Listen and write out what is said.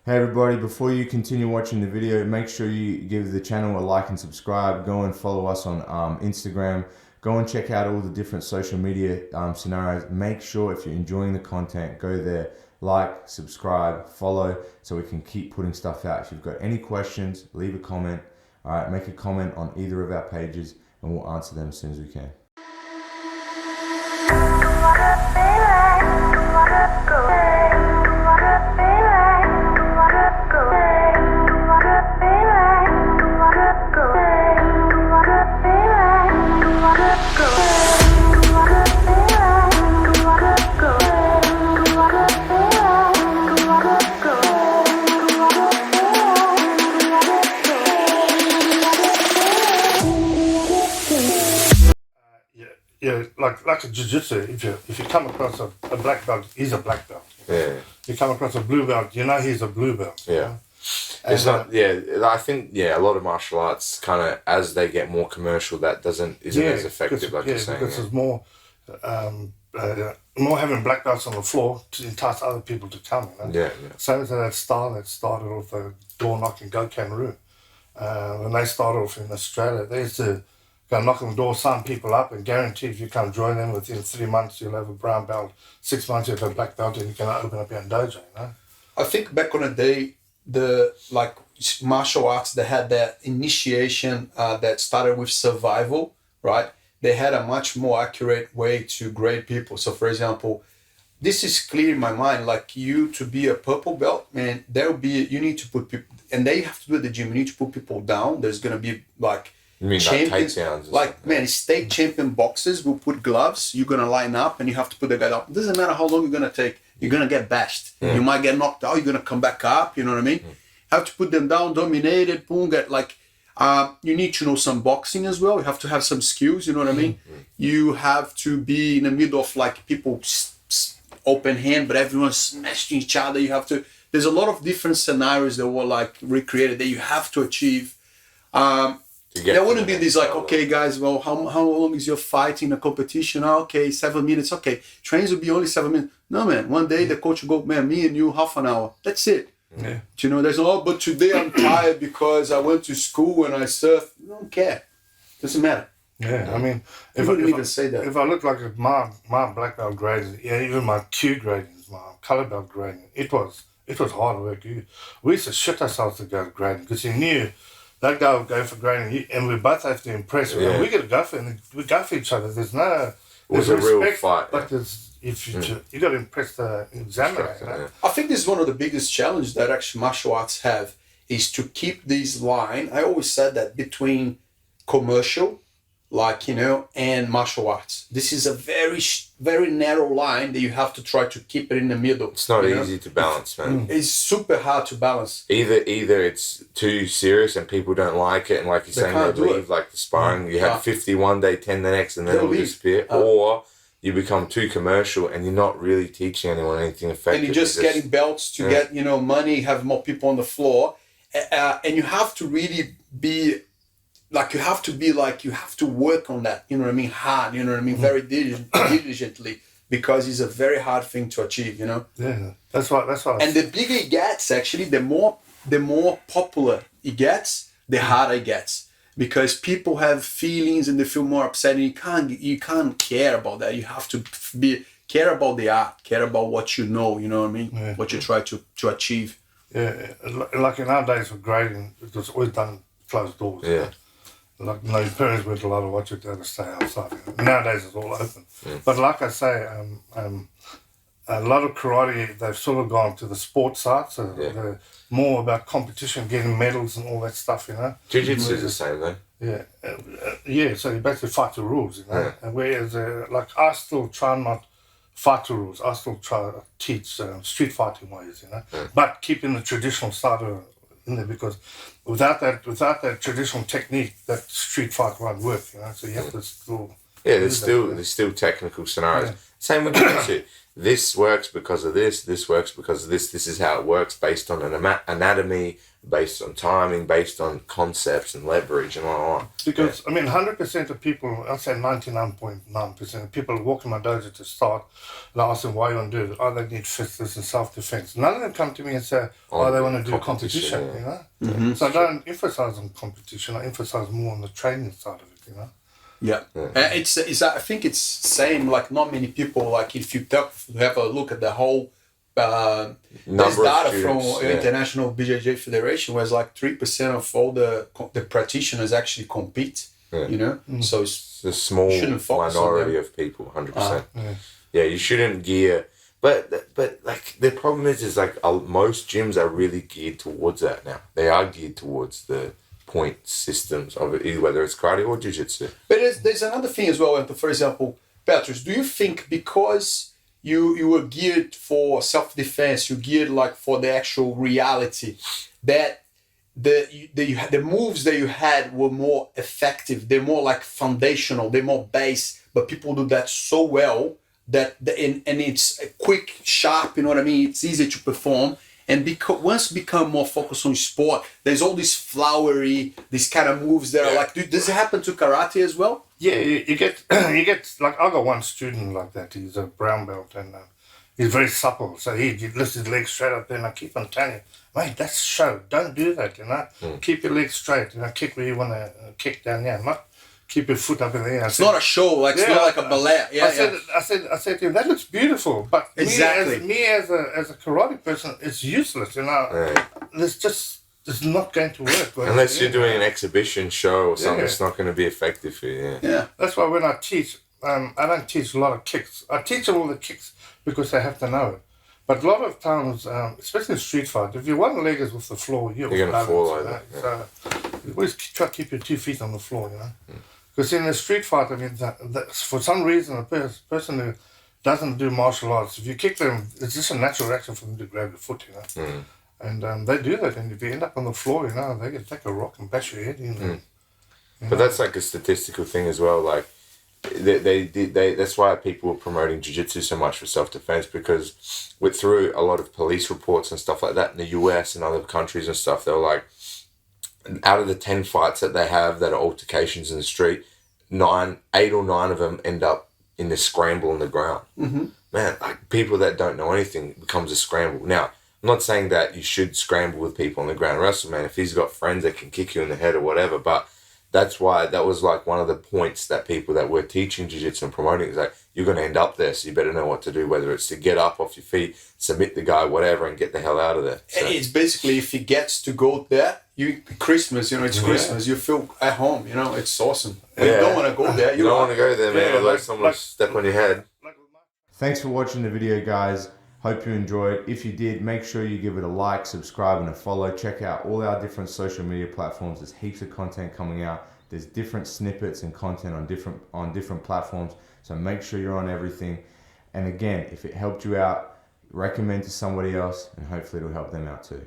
Hey everybody, before you continue watching the video, make sure you give the channel a like and subscribe. Go and follow us on Instagram. Go and check out all the different social media scenarios. Make sure if you're enjoying the content, go there, like, subscribe, follow, so we can keep putting stuff out. If you've got any questions, leave a comment. All right, make a comment on either of our pages and we'll answer them as soon as we can. Yeah, like a jiu-jitsu, if you come across a black belt, he's a black belt. Yeah. You come across a blue belt, you know he's a blue belt. Yeah. You know? It's not, I think, a lot of martial arts kind of, as they get more commercial, that isn't as effective, like you're saying. Because there's more having black belts on the floor to entice other people to come. You know? Yeah. Same as that style that started off the door knocking Go Cameroon. When they started off in Australia, they used to go knock on the door, sign people up, and guarantee if you come join them within 3 months, you'll have a brown belt. 6 months, you'll have a black belt, and you can open up your own dojo. You know? I think back on the day, the martial arts, they had that initiation that started with survival, right? They had a much more accurate way to grade people. So, for example, this is clear in my mind. Like, you to be a purple belt, man, you need to put people, and they have to do at the gym. You need to put people down. There's gonna be You mean champions, takedowns? State champion boxers will put gloves. You're gonna line up, and you have to put the guy up. It doesn't matter how long you're gonna take. You're gonna get bashed. You might get knocked out. You're gonna come back up. You know what I mean? Have to put them down, dominated. Boom, you need to know some boxing as well. You have to have some skills. You know what I mean? You have to be in the middle of people open hand, but everyone's smashing each other. You have to. There's a lot of different scenarios that were recreated that you have to achieve. There wouldn't be this okay guys, well, how long is your fight in a competition? Okay, 7 minutes. Okay, trains will be only 7 minutes. No, man, one day the coach will go, man, me and you, half an hour. That's it. Yeah. You know, there's but today I'm tired because I went to school and I surfed. You don't care. Doesn't matter. Yeah, I mean, if I say that. If I look like my black belt grading, even my Q gradings, my color belt grading, it was hard work. We used to shit ourselves to go grading because you knew that guy would go for grading, and we both have to impress. Yeah. We got to go for it, we go for each other. There's no. It was a real fight. But you got to impress the examiner. You know? I think this is one of the biggest challenges that actually martial arts have, is to keep this line. I always said that between commercial, and martial arts. This is a very, very narrow line that you have to try to keep it in the middle. It's not easy to balance, man. It's super hard to balance. Either it's too serious and people don't like it, and like you're saying, they leave the sparring. You have 50 one day, 10 the next, and then it'll disappear. Or you become too commercial and you're not really teaching anyone anything effective. And you're just getting belts to get money, have more people on the floor, and you have to really be. You have to work on that, you know what I mean, hard, you know what I mean, very diligently, because it's a very hard thing to achieve, you know? Yeah, that's right. And the bigger it gets, actually, the more popular it gets, the harder it gets, because people have feelings and they feel more upset, and you can't care about that. You have to care about the art, care about what you know what I mean, what you try to achieve. Yeah, like in our days of grading, it was always done closed doors. Yeah. You know? Your parents weren't allowed to watch it, they had to stay outside. Nowadays it's all open. But like I say, a lot of karate, they've sort of gone to the sports side, so they're more about competition, getting medals and all that stuff, you know. Jiu-jitsu is the same, though. Yeah, so you basically fight the rules, you know. Yeah. And whereas, I still try not fight the rules. I still try to teach street fighting ways, you know. Yeah. But keeping the traditional side in there, because without that traditional technique, that street fight won't work, you know. So you have to still. Yeah, there's still technical scenarios. Same with jiu-jitsu. This works because of this. This works because of this. This is how it works based on an anatomy, based on timing, based on concepts and leverage and all. Because, I mean, 100% of people, I'll say 99.9% of people who walk in my dojo to start, and I ask them why you want to do it. Oh, they need fitness and self-defense. None of them come to me and say, oh, they want to do a competition, you know? Mm-hmm. So I don't emphasize on competition. I emphasize more on the training side of it, you know? Yeah, it's. I think it's same. Like not many people. Like if you have a look at the whole, there's data from International BJJ Federation, where it's like 3% of all the practitioners actually compete. Yeah. You know, so it's a small minority of people. 100%. Yeah, you shouldn't gear. But like the problem is like most gyms are really geared towards that now. They are geared towards the point systems of it, whether it's karate or jiu-jitsu. But there's another thing as well. For example, Petrus, do you think because you were geared for self-defense, you geared like for the actual reality, that the moves that you had were more effective, they're more like foundational, they're more base, but people do that so well that and it's quick, sharp, you know what I mean? It's easy to perform. And once become more focused on sport, there's all these flowery, these kind of moves that are like, does it happen to karate as well? Yeah, you get like I got one student like that. He's a brown belt and he's very supple. So he lifts his legs straight up there, and I keep on telling him, mate, that's show. Don't do that, you know. Keep your legs straight, you know. Kick where you want to kick down there, not keep your foot up in the air. It's not a show, like it's not like a ballet. I said to him, that looks beautiful, but me as a karate person, it's useless, you know. It's not going to work. Unless you're doing an exhibition show or something, it's not going to be effective for you. Yeah. That's why when I teach, I don't teach a lot of kicks. I teach them all the kicks because they have to know it. But a lot of times, especially in street fight, if your one leg is with the floor, you're going to fall over. So you always try to keep your 2 feet on the floor, you know. Because in a street fight, I mean, for some reason, a person who doesn't do martial arts, if you kick them, it's just a natural reaction for them to grab your foot, you know. And they do that, and if you end up on the floor, you know, they can take a rock and bash your head in. But that's like a statistical thing as well. Like, that's why people are promoting jiu-jitsu so much for self-defense, because through a lot of police reports and stuff like that in the US and other countries and stuff, they're like, out of the 10 fights that they have that are altercations in the street, 8 or 9 of them end up in the scramble on the ground. Man, like people that don't know anything, it becomes a scramble. Now, I'm not saying that you should scramble with people on the ground wrestle, man. If he's got friends that can kick you in the head or whatever, but that's why that was like one of the points that people that were teaching jiu-jitsu and promoting is like, you're going to end up there, so you better know what to do, whether it's to get up off your feet, submit the guy, whatever, and get the hell out of there. So. It's basically, if he gets to go there, Christmas, you know, it's Christmas, you feel at home, you know, it's awesome. You don't want to go there. You don't want to go there, man, otherwise someone will step on your head. Thanks for watching the video, guys. Hope you enjoyed. If you did, make sure you give it a like, subscribe, and a follow. Check out all our different social media platforms. There's heaps of content coming out. There's different snippets and content on different platforms. So make sure you're on everything. And again, if it helped you out, recommend to somebody else, and hopefully it'll help them out too.